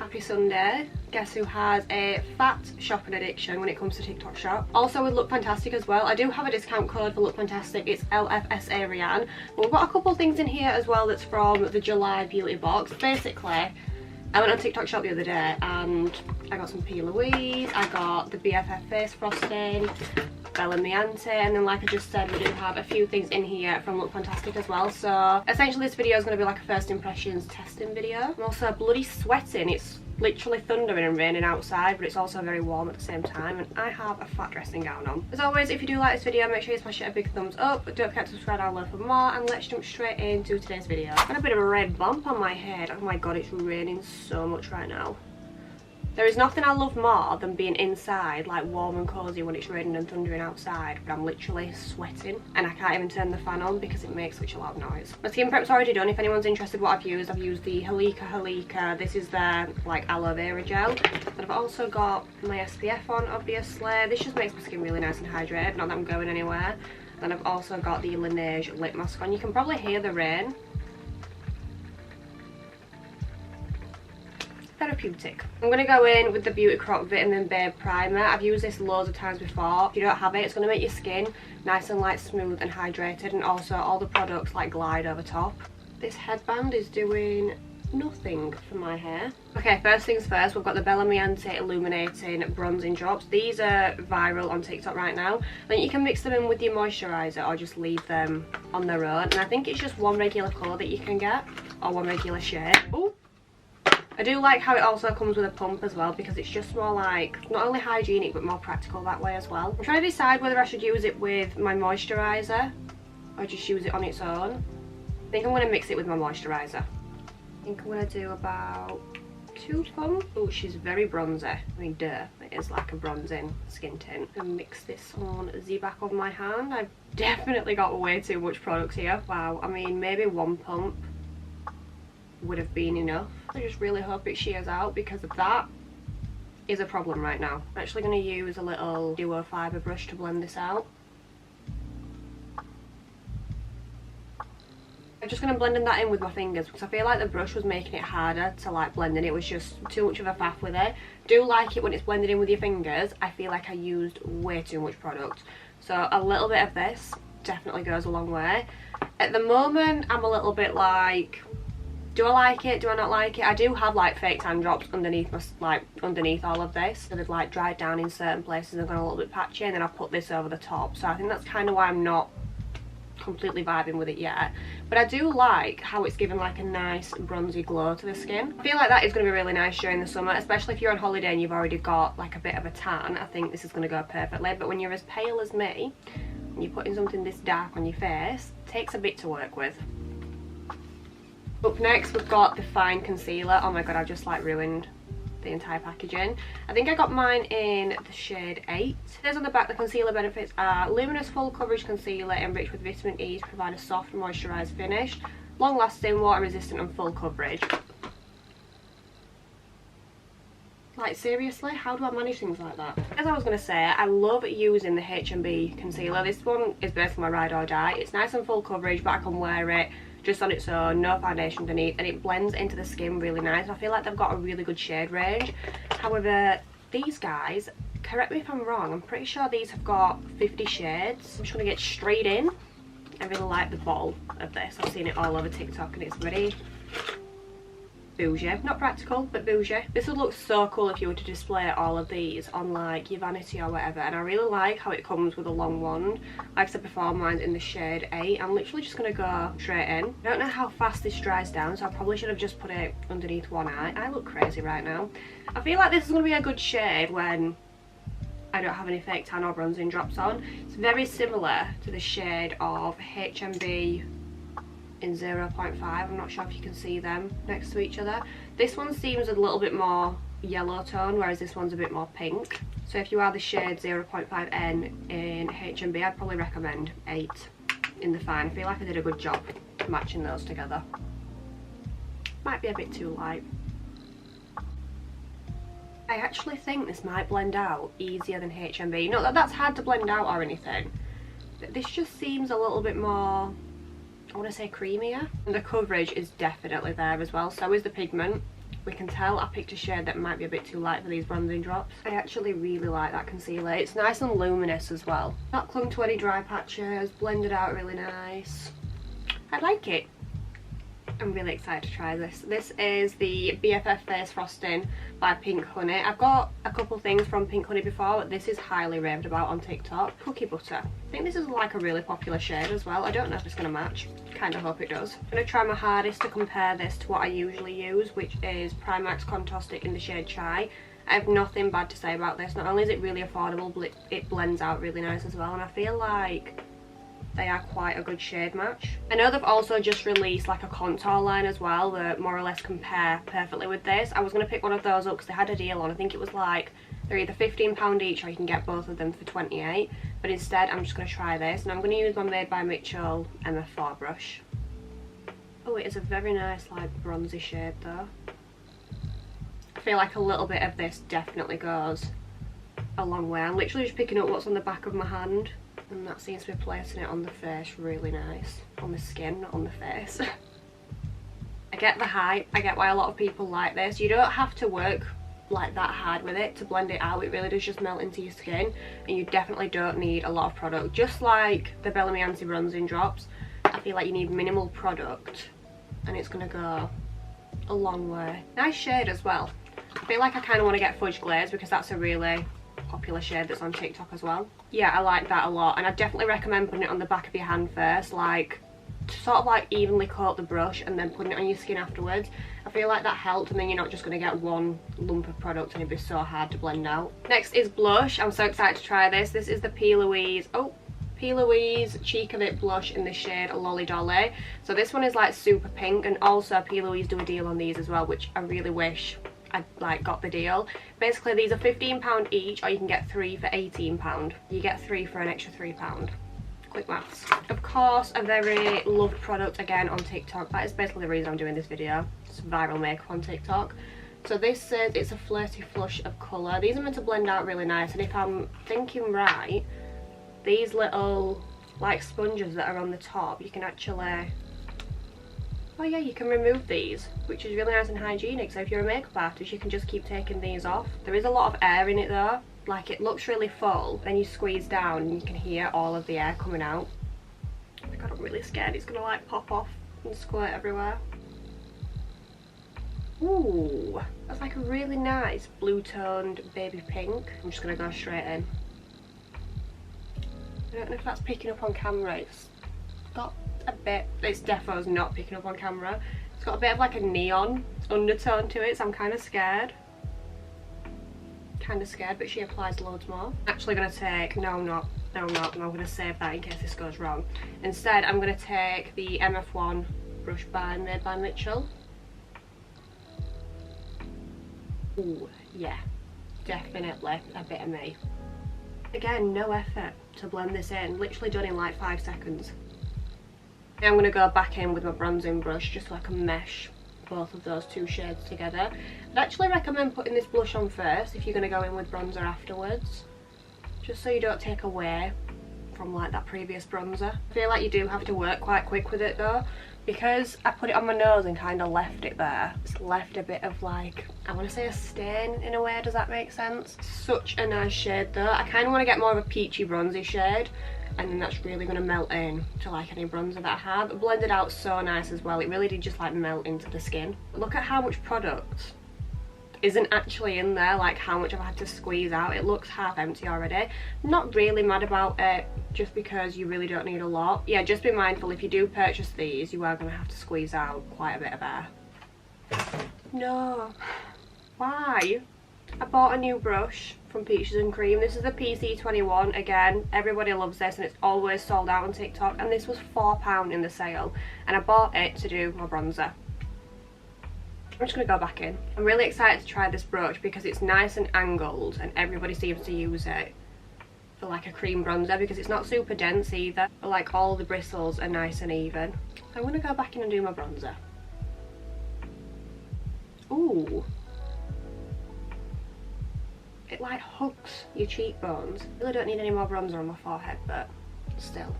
Happy Sunday. Guess who has a fat shopping addiction when it comes to TikTok shop. Also with Look Fantastic as well. I do have a discount code for Look Fantastic. It's LFSA Rhiann. But we've got a couple of things in here as well that's from the July beauty box. Basically, I went on TikTok shop the other day and I got some Louise, I got the BFF face frosting, Bellamianta, and then like I just said, we do have a few things in here from Look Fantastic as well. So essentially this video is going to be like a first impressions testing video. I'm also bloody sweating. It's literally thundering and raining outside, but it's also very warm at the same time, and I have a fat dressing gown on. As always, if you do like this video, make sure you smash it a big thumbs up. Don't forget to subscribe down below for more, and let's jump straight into today's video. I've got a bit of a red bump on my head. Oh my god, it's raining so much right now. There is nothing I love more than being inside, like warm and cozy when it's raining and thundering outside, but I'm literally sweating and I can't even turn the fan on because it makes such a loud noise. My skin prep's already done. If anyone's interested what I've used the Halika. This is their like aloe vera gel. But I've also got my SPF on, obviously. This just makes my skin really nice and hydrated, not that I'm going anywhere. Then I've also got the Laneige lip mask on. You can probably hear the rain. Therapeutic. I'm going to go in with the Beauty Crop Vitamin Babe Primer. I've used this loads of times before. If you don't have it, it's going to make your skin nice and like smooth and hydrated, and also all the products like glide over top. This headband is doing nothing for my hair. Okay, first things first, we've got the Bellamianta Illuminating Bronzing Drops. These are viral on TikTok right now. I think you can mix them in with your moisturiser or just leave them on their own, and I think it's just one regular colour that you can get, or one regular shade. Ooh. I do like how it also comes with a pump as well, because it's just more like, not only hygienic but more practical that way as well. I'm trying to decide whether I should use it with my moisturiser or just use it on its own. I think I'm going to mix it with my moisturiser. I think I'm going to do about 2 pumps. Oh, she's very bronzy. I mean, duh, it is like a bronzing skin tint. And mix this on the back of my hand. I've definitely got way too much product here. Wow, I mean, maybe 1 pump would have been enough. I just really hope it shears out, because that is a problem right now. I'm actually going to use a little duo fibre brush to blend this out. I'm just going to blend that in with my fingers, because I feel like the brush was making it harder to like blend in. It was just too much of a faff with it. Do like it when it's blended in with your fingers. I feel like I used way too much product, so a little bit of this definitely goes a long way. At the moment I'm a little bit like, do I like it? Do I not like it? I do have like fake tan drops underneath my, underneath all of this. So they've like dried down in certain places and gone a little bit patchy, and then I've put this over the top. So I think that's kind of why I'm not completely vibing with it yet. But I do like how it's given like a nice bronzy glow to the skin. I feel like that is going to be really nice during the summer, especially if you're on holiday and you've already got like a bit of a tan. I think this is going to go perfectly. But when you're as pale as me and you're putting something this dark on your face, it takes a bit to work with. Up next we've got the Fyne concealer. Oh my god, I've just like ruined the entire packaging. I think I got mine in the shade 8. It says on the back the concealer benefits are luminous full coverage concealer enriched with vitamin E to provide a soft moisturised finish, long lasting, water resistant and full coverage. Like seriously, how do I manage things like that? As I was going to say, I love using the H&B concealer. This one is basically my ride or die. It's nice and full coverage, but I can wear it just on its own, no foundation underneath, and it blends into the skin really nice. I feel like they've got a really good shade range. However, these guys, correct me if I'm wrong, I'm pretty sure these have got 50 shades. I'm just going to get straight in. I really like the bottle of this. I've seen it all over TikTok and it's very bougie. Not practical, but bougie. This would look so cool if you were to display all of these on like your vanity or whatever, and I really like how it comes with a long wand. Like I said before, mine's in the shade 8. I'm literally just going to go straight in. I don't know how fast this dries down, so I probably should have just put it underneath one eye. I look crazy right now. I feel like this is going to be a good shade when I don't have any fake tan or bronzing drops on. It's very similar to the shade of H&B in 0.5. I'm not sure if you can see them next to each other. This one seems a little bit more yellow tone, whereas this one's a bit more pink. So if you are the shade 0.5N in H&B, I'd probably recommend 8 in the Fyne. I feel like I did a good job matching those together. Might be a bit too light. I actually think this might blend out easier than H&B. Not that that's hard to blend out or anything, but this just seems a little bit more, I want to say, creamier. And the coverage is definitely there as well, so is the pigment. We can tell I picked a shade that might be a bit too light for these bronzing drops. I actually really like that concealer. It's nice and luminous as well. Not clung to any dry patches, blended out really nice. I like it. I'm really excited to try this. This is the BFF Face Frosting by Pink Honey. I've got a couple things from Pink Honey before, but this is highly raved about on TikTok. Cookie Butter. I think this is like a really popular shade as well. I don't know if it's going to match. Kind of hope it does. I'm going to try my hardest to compare this to what I usually use, which is Primark's Contour Stick in the shade Chai. I have nothing bad to say about this. Not only is it really affordable, but it blends out really nice as well, and I feel like they are quite a good shade match. I know they've also just released like a contour line as well that more or less compare perfectly with this. I was going to pick one of those up because they had a deal on. I think it was like, they're either £15 each or you can get both of them for $28. But instead I'm just going to try this, and I'm going to use my Made by Mitchell MF4 brush. Oh, it is a very nice like bronzy shade though. I feel like a little bit of this definitely goes a long way. I'm literally just picking up what's on the back of my hand, and that seems to be placing it on the face really nice. On the skin, not on the face. I get the hype. I get why a lot of people like this. You don't have to work like that hard with it to blend it out. It really does just melt into your skin, and you definitely don't need a lot of product. Just like the Bellamianta Bronzing Drops, I feel like you need minimal product and it's gonna go a long way. Nice shade as well. I feel like I kind of want to get Fudge Glaze because that's a really popular shade that's on TikTok as well. Yeah, I like that a lot, and I definitely recommend putting it on the back of your hand first, like to sort of like evenly coat the brush and then putting it on your skin afterwards. I feel like that helped, and then you're not just going to get one lump of product and it'd be so hard to blend out. Next is blush. I'm so excited to try this. This is the P. Louise Cheek of It blush in the shade Lolly Dolly. So this one is like super pink, and also P. Louise do a deal on these as well, which I really wish I like got the deal. Basically these are £15 each, or you can get 3 for £18. You get 3 for an extra £3. Quick maths. Of course, a very loved product again on TikTok. That is basically the reason I'm doing this video. It's viral makeup on TikTok. So this says it's a flirty flush of colour. These are meant to blend out really nice, and if I'm thinking right, these little like sponges that are on the top, you can actually, oh yeah, you can remove these, which is really nice and hygienic. So if you're a makeup artist, you can just keep taking these off. There is a lot of air in it though. Like, it looks really full, then you squeeze down and you can hear all of the air coming out. Oh my god, I'm really scared it's gonna like pop off and squirt everywhere. Ooh, that's like a really nice blue toned baby pink. I'm just gonna go straight in. I don't know if that's picking up on camera. It's got a bit, it's definitely not picking up on camera. It's got a bit of like a neon undertone to it, so I'm kind of scared. But she applies loads more. Actually gonna take, no I'm not, I'm gonna save that in case this goes wrong. Instead I'm gonna take the MF1 brush by Made by Mitchell. Ooh, yeah, definitely a bit of me. Again, no effort to blend this in, literally done in like 5 seconds. Now I'm gonna go back in with my bronzing brush just so I can mesh both of those two shades together. I'd actually recommend putting this blush on first if you're going to go in with bronzer afterwards, just so you don't take away from like that previous bronzer. I feel like you do have to work quite quick with it though, because I put it on my nose and kind of left it there. It's left a bit of like, I want to say a stain in a way, does that make sense? Such a nice shade though. I kind of want to get more of a peachy bronzy shade, and then that's really going to melt in to like any bronzer that I have. It blended out so nice as well. It really did just like melt into the skin. Look at how much product isn't actually in there, like how much I've had to squeeze out. It looks half empty already. Not really mad about it, just because you really don't need a lot. Yeah, just be mindful if you do purchase these, you are going to have to squeeze out quite a bit of air. No. Why? I bought a new brush from Peaches and Cream. This is a PC21. Again, everybody loves this and it's always sold out on TikTok, and this was £4 in the sale, and I bought it to do my bronzer. I'm just going to go back in. I'm really excited to try this brush because it's nice and angled, and everybody seems to use it for like a cream bronzer because it's not super dense either, but like all the bristles are nice and even. So I'm going to go back in and do my bronzer. Ooh. It like hugs your cheekbones. I really don't need any more bronzer on my forehead, but still.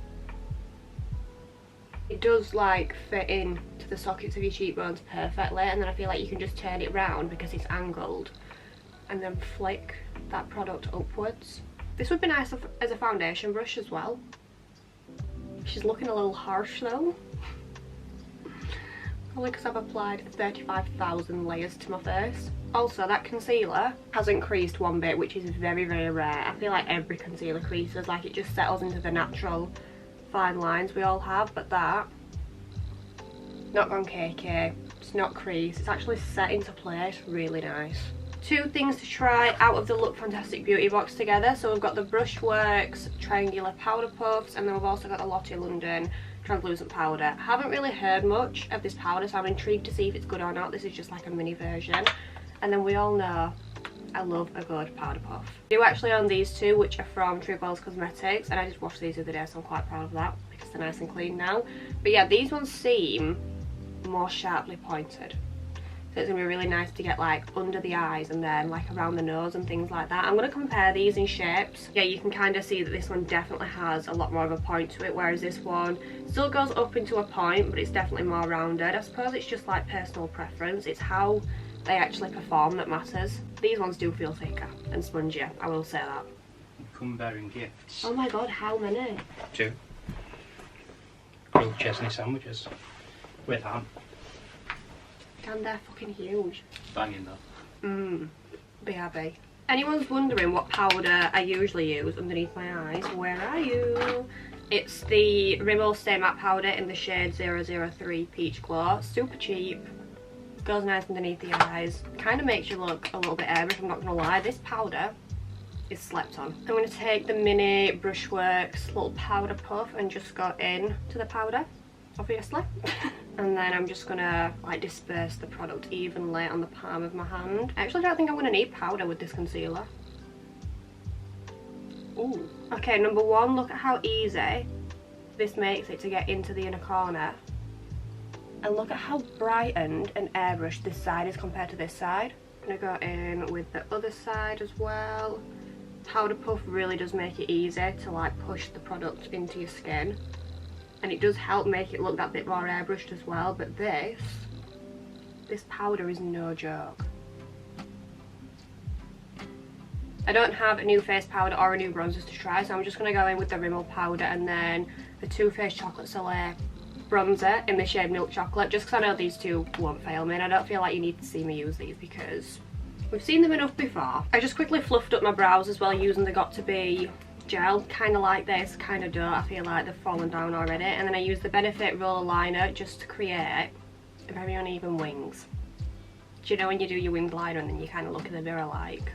It does like fit in to the sockets of your cheekbones perfectly, and then I feel like you can just turn it round because it's angled and then flick that product upwards. This would be nice as a foundation brush as well. She's looking a little harsh though. Probably because I've applied 35,000 layers to my face. Also, that concealer hasn't creased one bit, which is very, very rare. I feel like every concealer creases, like it just settles into the natural fine lines we all have, but that, not gone cakey, it's not creased, it's actually set into place, really nice. Two things to try out of the Look Fantastic Beauty box together. So we've got the Brushworks triangular powder puffs, and then we've also got the Lottie London translucent powder. I haven't really heard much of this powder, so I'm intrigued to see if it's good or not. This is just like a mini version. And then we all know I love a good powder puff. I do actually own these two, which are from True Balls Cosmetics, and I just washed these the other day, so I'm quite proud of that because they're nice and clean now. But yeah, these ones seem more sharply pointed. So it's going to be really nice to get like under the eyes and then like around the nose and things like that. I'm going to compare these in shapes. Yeah, you can kind of see that this one definitely has a lot more of a point to it, whereas this one still goes up into a point, but it's definitely more rounded. I suppose it's just like personal preference. It's how they actually perform that matters. These ones do feel thicker and spongier, I will say that. Come bearing gifts. Oh my god, how many? 2. Grilled chestnut sandwiches with ham. Damn, they're fucking huge. Banging though. BRB. Anyone's wondering what powder I usually use underneath my eyes, where are you? It's the Rimmel Stay Matte powder in the shade 003 Peach Glow. Super cheap. Goes nice underneath the eyes. Kind of makes you look a little bit airbrushed, I'm not going to lie. This powder is slept on. I'm going to take the mini Brushworks little powder puff and just go in to the powder, obviously. And then I'm just going to like disperse the product evenly on the palm of my hand. I actually don't think I'm going to need powder with this concealer. Ooh. Okay, number one, look at how easy this makes it to get into the inner corner. And look at how brightened and airbrushed this side is compared to this side. I'm going to go in with the other side as well. Powder puff really does make it easy to like push the product into your skin. And it does help make it look that bit more airbrushed as well, but this powder is no joke. I don't have a new face powder or a new bronzers to try, so I'm just going to go in with the Rimmel powder and then the Too Faced Chocolate Soleil bronzer in the shade Milk Chocolate, just because I know these two won't fail me, and I don't feel like you need to see me use these because we've seen them enough before. I just quickly fluffed up my brows as well using the Got To Be gel, kind of like this, kind of don't. I feel like they've fallen down already. And then I used the Benefit roller liner just to create very uneven wings. Do you know when you do your wing liner and then you kind of look in the mirror like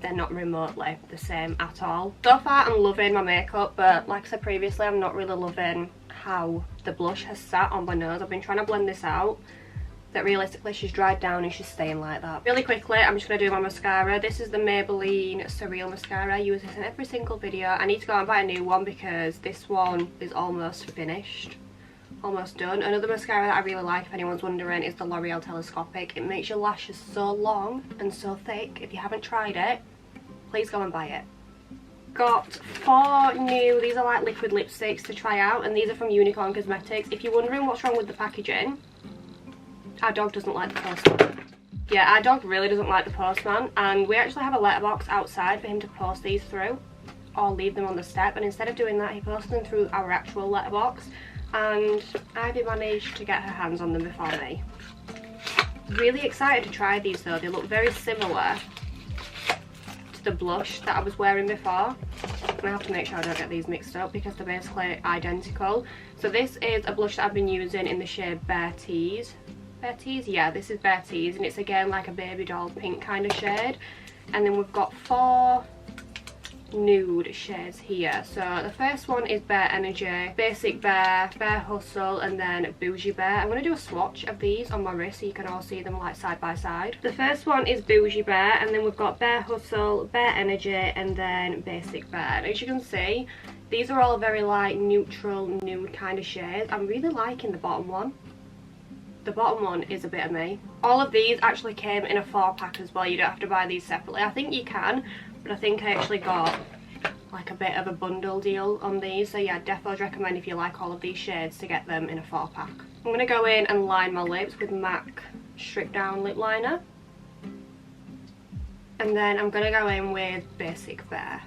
they're not remotely the same at all? So far I'm loving my makeup, but like I said previously, I'm not really loving how the blush has sat on my nose. I've been trying to blend this out, that realistically she's dried down and she's staying like that. Really quickly, I'm just going to do my mascara. This is the Maybelline Surreal Mascara. I use this in every single video. I need to go and buy a new one because this one is almost finished. Almost done. Another mascara that I really like, if anyone's wondering, is the L'Oreal Telescopic. It makes your lashes so long and so thick. If you haven't tried it, please go and buy it. Got 4 new, these are like liquid lipsticks to try out, and these are from Unicorn Cosmetics. If you're wondering what's wrong with the packaging, our dog doesn't like the postman. Yeah, our dog really doesn't like the postman, and we actually have a letterbox outside for him to post these through or leave them on the step, and instead of doing that he posted them through our actual letterbox, and Ivy managed to get her hands on them before me. Really excited to try these though. They look very similar to the blush that I was wearing before. I have to make sure I don't get these mixed up because they're basically identical. So this is a blush that I've been using in the shade Bare Tease. Bare Tease? Yeah, this is Bare Tease, and it's again like a baby doll pink kind of shade. And then we've got 4 nude shades here. So the first one is Bare Energy, Basic Bare, Bare Hustle, and then Bougie Bare. I'm going to do a swatch of these on my wrist so you can all see them like side by side. The first one is Bougie Bare, and then we've got Bare Hustle, Bare Energy, and then Basic Bare. And as you can see, these are all very like neutral nude kind of shades. I'm really liking the bottom one. The bottom one is a bit of me. All of these actually came in a 4-pack as well. You don't have to buy these separately. I think you can, but I think I actually got like a bit of a bundle deal on these. So yeah, definitely recommend if you like all of these shades to get them in a 4-pack. I'm going to go in and line my lips with MAC Strip Down Lip Liner. And then I'm going to go in with Basic Fair.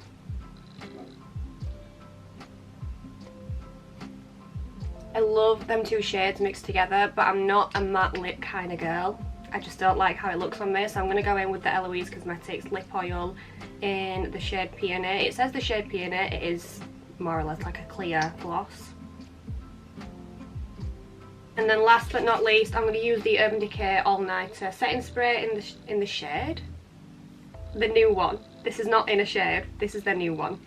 I love them two shades mixed together, but I'm not a matte lip kind of girl. I just don't like how it looks on me, so I'm going to go in with the Louise Cosmetics Lip Oil in the shade Peony. It says the shade Peony, it is more or less like a clear gloss. And then last but not least, I'm going to use the Urban Decay All Nighter Setting Spray in the shade. The new one. This is not in a shade, this is the new one.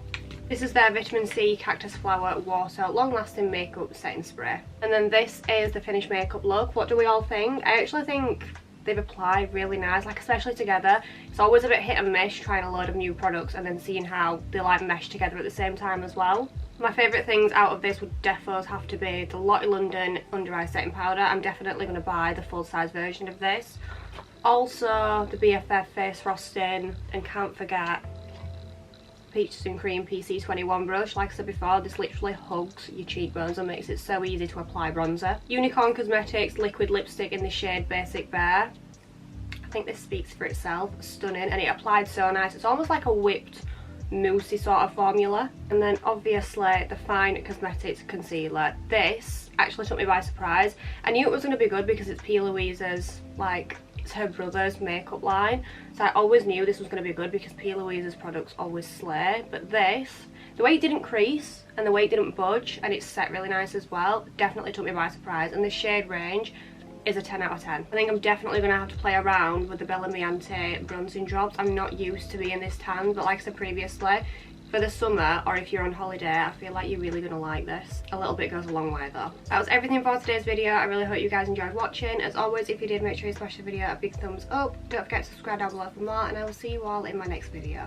This is their Vitamin C Cactus Flower Water Long Lasting Makeup Setting Spray. And then this is the finished makeup look. What do we all think? I actually think they've applied really nice, like especially together. It's always a bit hit and miss trying a load of new products and then seeing how they like mesh together at the same time as well. My favourite things out of this would definitely have to be the Lottie London Under Eye Setting Powder. I'm definitely going to buy the full size version of this. Also the BFF Face Frosting, and can't forget Peaches and Cream PC21 brush. Like I said before, this literally hugs your cheekbones and makes it so easy to apply bronzer. Unicorn Cosmetics liquid lipstick in the shade Basic Bear. I think this speaks for itself. Stunning, and it applied so nice. It's almost like a whipped moussey sort of formula. And then obviously the Fyne Cosmetics concealer. This actually took me by surprise. I knew it was going to be good because it's P. Louise's, like, it's her brother's makeup line, so I always knew this was going to be good because P. Louise's products always slay. But this, the way it didn't crease and the way it didn't budge, and it's set really nice as well, definitely took me by surprise. And the shade range is a 10 out of 10. I think I'm definitely going to have to play around with the Bellamianta Bronzing Drops. I'm not used to being this tan, but like I said previously, for the summer or if you're on holiday, I feel like you're really going to like this. A little bit goes a long way though. That was everything for today's video. I really hope you guys enjoyed watching. As always, if you did, make sure you smash the video a big thumbs up. Don't forget to subscribe down below for more, and I will see you all in my next video.